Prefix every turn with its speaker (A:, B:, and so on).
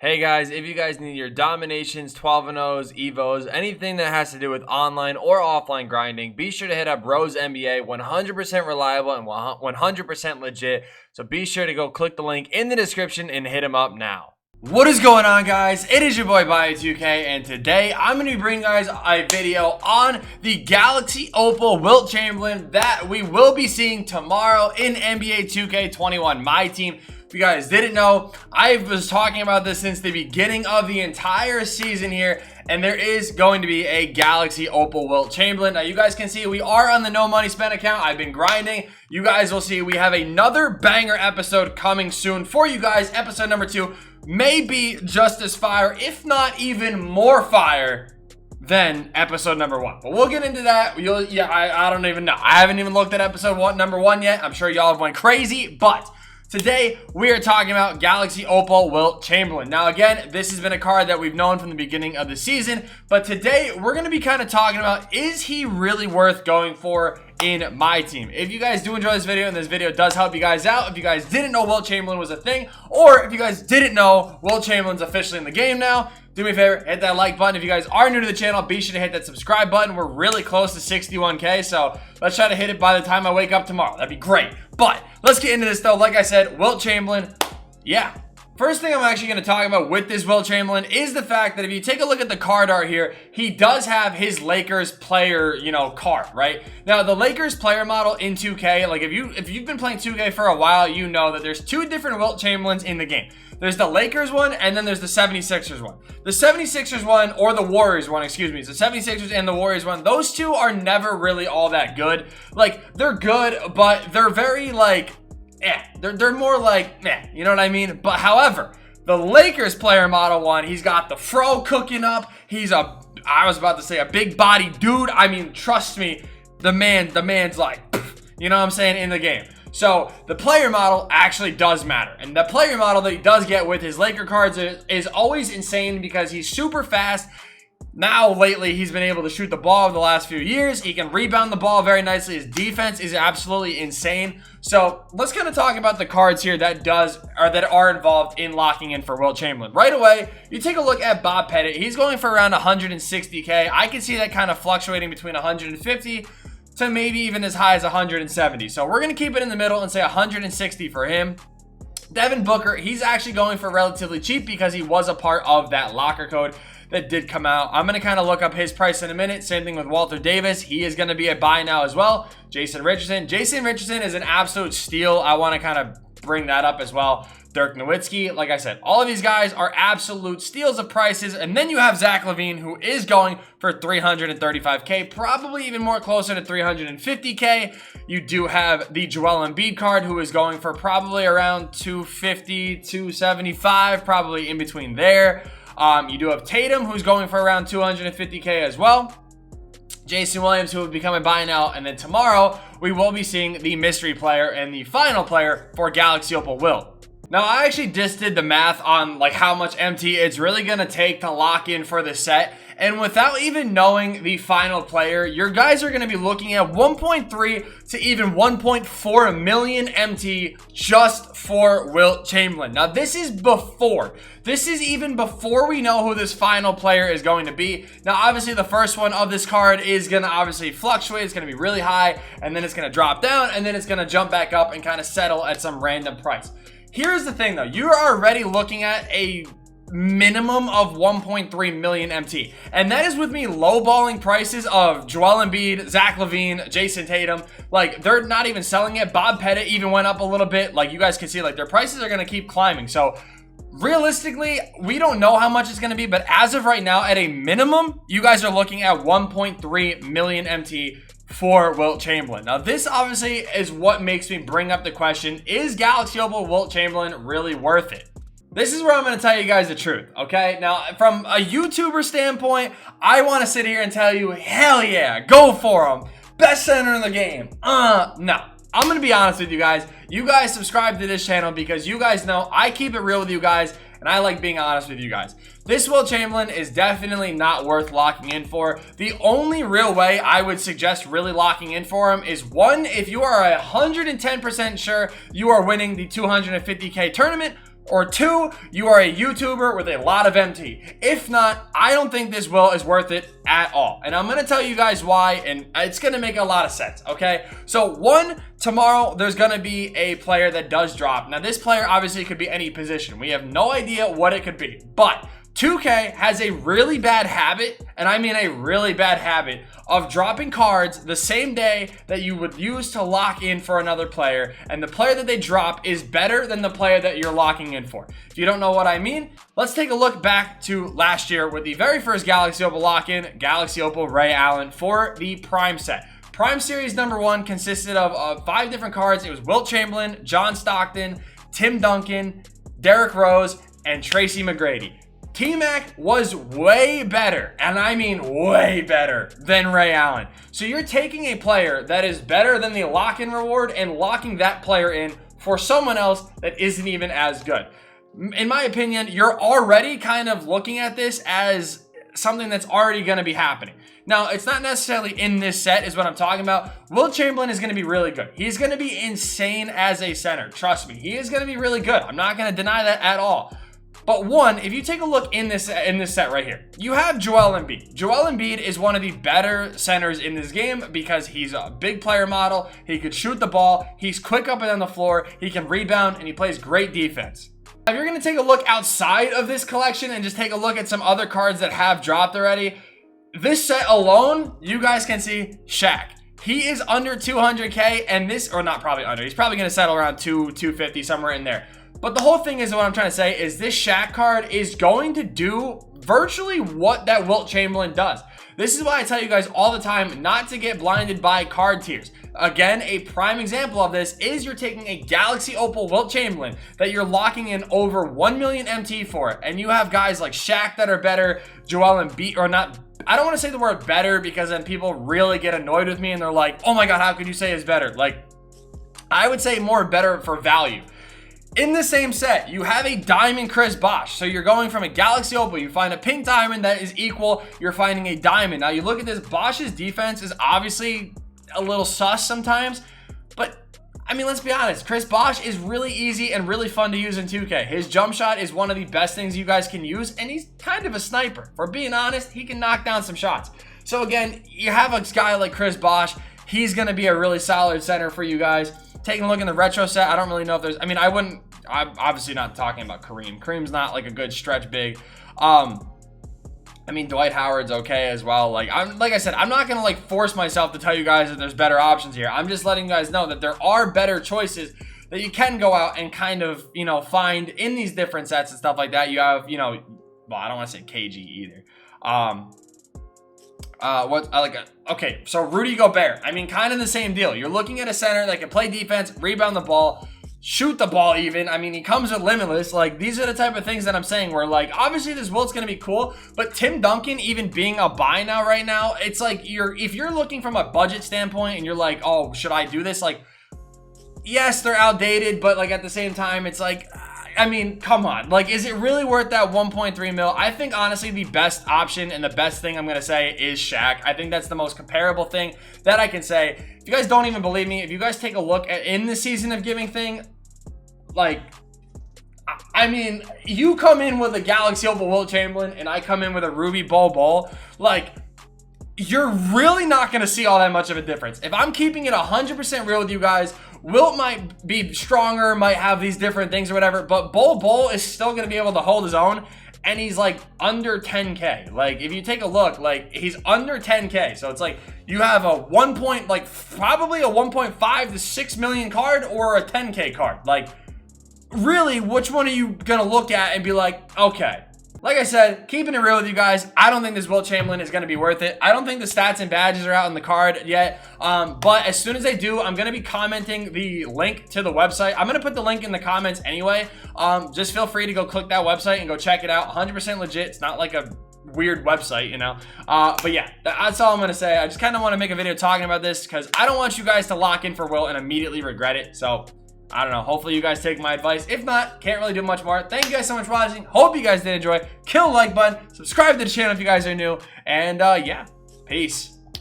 A: Hey guys, if you guys need your dominations, 12-0s, evos, anything that has to do with online or offline grinding, be sure to hit up Rose NBA, 100% reliable and 100% legit. So be sure to go click the link in the description and hit him up now. What is going on, guys? It is your boy Bio2k, and today I'm going to be bringing you guys a video on the Galaxy Opal Wilt Chamberlain that we will be seeing tomorrow in NBA 2K21 MyTeam. If you guys didn't know, I was talking about this since the beginning of the entire season here, and there is going to be a Galaxy Opal Wilt Chamberlain. Now, you guys can see we are on the no money spent account. I've been grinding. You guys will see we have another banger episode coming soon for you guys. Episode number 2 may be just as fire, if not even more fire than episode number 1. But we'll get into that. I don't even know. I haven't even looked at episode number 1 yet. I'm sure y'all have went crazy, but today, we are talking about Galaxy Opal Wilt Chamberlain. Now, again, this has been a card that we've known from the beginning of the season, but today, we're going to be kind of talking about, is he really worth going for in my team? If you guys do enjoy this video, and this video does help you guys out, if you guys didn't know Wilt Chamberlain was a thing, or if you guys didn't know Wilt Chamberlain's officially in the game now, do me a favor, hit that like button. If you guys are new to the channel, be sure to hit that subscribe button. We're really close to 61K, so let's try to hit it by the time I wake up tomorrow. That'd be great. But let's get into this, though. Like I said, Wilt Chamberlain, yeah. First thing I'm actually going to talk about with this Wilt Chamberlain is the fact that if you take a look at the card art here, he does have his Lakers player, card, right? Now, the Lakers player model in 2K, like if you've been playing 2K for a while, you know that there's two different Wilt Chamberlains in the game. There's the Lakers one, and then there's the 76ers one. The 76ers one, or the Warriors one, excuse me. So 76ers and the Warriors one, those two are never really all that good. Like, they're good, but they're very, like, they're more like, you know what I mean? But however, the Lakers player model one, he's got the fro cooking up. He's I was about to say a big body dude. I mean, trust me, the man's like, you know what I'm saying, in the game. So the player model actually does matter. And the player model that he does get with his Laker cards is always insane because he's super fast. Now, lately, he's been able to shoot the ball in the last few years. He can rebound the ball very nicely. His defense is absolutely insane. So let's kind of talk about the cards here that are involved in locking in for Wilt Chamberlain. Right away, you take a look at Bob Pettit. He's going for around 160K. I can see that kind of fluctuating between 150 to maybe even as high as 170. So we're going to keep it in the middle and say 160 for him. Devin Booker, he's actually going for relatively cheap because he was a part of that locker code that did come out. I'm going to kind of look up his price in a minute. Same thing with Walter Davis. He is going to be a buy now as well. Jason Richardson. Jason Richardson is an absolute steal. I want to kind of bring that up as well. Dirk Nowitzki, like I said, all of these guys are absolute steals of prices. And then you have Zach LaVine, who is going for 335K, probably even more closer to 350K. You do have the Joel Embiid card, who is going for probably around 250, 275, probably in between there. You do have Tatum, who's going for around 250K as well. Jason Williams, who will become a buy now. And then tomorrow, we will be seeing the mystery player and the final player for Galaxy Opal Wilt. Now, I actually just did the math on like how much MT it's really going to take to lock in for the set. And without even knowing the final player, your guys are going to be looking at 1.3 to even 1.4 million MT just for Wilt Chamberlain. Now, this is even before we know who this final player is going to be. Now, obviously, the first one of this card is going to obviously fluctuate. It's going to be really high, and then it's going to drop down, and then it's going to jump back up and kind of settle at some random price. Here's the thing, though. You're already looking at a minimum of 1.3 million MT. And that is with me lowballing prices of Joel Embiid, Zach LaVine, Jason Tatum. Like, they're not even selling it. Bob Pettit even went up a little bit. Like, you guys can see, like, their prices are going to keep climbing. So, realistically, we don't know how much it's going to be. But as of right now, at a minimum, you guys are looking at 1.3 million MT for Wilt Chamberlain. Now, this obviously is what makes me bring up the question, is Galaxy Opal Wilt Chamberlain really worth it? This is where I'm going to tell you guys the truth, okay? Now, from a YouTuber standpoint, I want to sit here and tell you, hell yeah, go for him. Best center in the game. No. I'm going to be honest with you guys. You guys subscribe to this channel because you guys know I keep it real with you guys, and I like being honest with you guys. This Wilt Chamberlain is definitely not worth locking in for. The only real way I would suggest really locking in for him is, one, if you are 110% sure you are winning the 250K tournament, or 2, you are a YouTuber with a lot of MT. If not, I don't think this Wilt is worth it at all. And I'm going to tell you guys why, and it's going to make a lot of sense, okay? So 1, tomorrow there's going to be a player that does drop. Now this player obviously could be any position. We have no idea what it could be, but 2K has a really bad habit, and I mean a really bad habit, of dropping cards the same day that you would use to lock in for another player, and the player that they drop is better than the player that you're locking in for. If you don't know what I mean, let's take a look back to last year with the very first Galaxy Opal lock-in, Galaxy Opal Ray Allen for the Prime set. Prime Series number 1 consisted of 5 different cards. It was Wilt Chamberlain, John Stockton, Tim Duncan, Derrick Rose, and Tracy McGrady. T-Mac was way better, and I mean way better than Ray Allen. So you're taking a player that is better than the lock-in reward and locking that player in for someone else that isn't even as good. In my opinion, you're already kind of looking at this as something that's already going to be happening. Now, it's not necessarily in this set is what I'm talking about. Wilt Chamberlain is going to be really good. He's going to be insane as a center. Trust me, he is going to be really good. I'm not going to deny that at all. But 1, if you take a look in this set right here, you have Joel Embiid. Joel Embiid is one of the better centers in this game because he's a big player model. He could shoot the ball. He's quick up and down the floor. He can rebound, and he plays great defense. If you're going to take a look outside of this collection and just take a look at some other cards that have dropped already, this set alone, you guys can see Shaq. He is under 200K, and this, or not probably under, he's probably going to settle around 250, somewhere in there. But the whole thing is, what I'm trying to say is this Shaq card is going to do virtually what that Wilt Chamberlain does. This is why I tell you guys all the time not to get blinded by card tiers. Again, a prime example of this is you're taking a Galaxy Opal Wilt Chamberlain that you're locking in over 1 million MT for it. And you have guys like Shaq that are better, Joel Embiid, or not, I don't want to say the word better because then people really get annoyed with me and they're like, oh my God, how could you say it's better? Like, I would say more better for value. In the same set, you have a diamond Chris Bosh. So you're going from a Galaxy Opal, you find a pink diamond that is equal, you're finding a diamond. Now you look at this, Bosch's defense is obviously a little sus sometimes, but I mean, let's be honest, Chris Bosh is really easy and really fun to use in 2K. His jump shot is one of the best things you guys can use, and he's kind of a sniper. For being honest, he can knock down some shots. So again, you have a guy like Chris Bosh, he's gonna be a really solid center for you guys. Taking a look in the retro set, I don't really know if there's, I mean, I'm obviously not talking about Kareem. Kareem's not like a good stretch big. I mean, Dwight Howard's okay as well. Like I said, I'm not gonna like force myself to tell you guys that there's better options here. I'm just letting you guys know that there are better choices that you can go out and kind of, you know, find in these different sets and stuff like that. You have, you know, well, I don't want to say KG either. Okay, so Rudy Gobert. I mean, kind of the same deal. You're looking at a center that can play defense, rebound the ball, shoot the ball even. I mean, he comes with limitless. Like, these are the type of things that I'm saying where, like, obviously this Wilt's going to be cool, but Tim Duncan even being a buy now right now, it's like if you're looking from a budget standpoint and you're like, oh, should I do this? Like, yes, they're outdated, but like at the same time, it's like, I mean, come on. Like, is it really worth that 1.3 mil? I think, honestly, the best option and the best thing I'm going to say is Shaq. I think that's the most comparable thing that I can say. If you guys don't even believe me, if you guys take a look at in the Season of Giving thing, like, I mean, you come in with a Galaxy Opal Wilt Chamberlain and I come in with a Ruby Bol, like, you're really not going to see all that much of a difference. If I'm keeping it 100% real with you guys, Wilt might be stronger, might have these different things or whatever, but Bol is still going to be able to hold his own, and he's like under 10K. Like, if you take a look, like, he's under 10K. So it's like you have a probably a 1.5 to 6 million card or a 10K card. Like, really, which one are you going to look at and be like, okay. Like I said, keeping it real with you guys, I don't think this Wilt Chamberlain is going to be worth it. I don't think the stats and badges are out on the card yet. But as soon as they do, I'm going to be commenting the link to the website. I'm going to put the link in the comments anyway. Just feel free to go click that website and go check it out. 100% legit. It's not like a weird website, you know. But yeah, that's all I'm going to say. I just kind of want to make a video talking about this because I don't want you guys to lock in for Wilt and immediately regret it. So I don't know. Hopefully you guys take my advice. If not, can't really do much more. Thank you guys so much for watching. Hope you guys did enjoy. Kill the like button. Subscribe to the channel if you guys are new. And yeah, peace.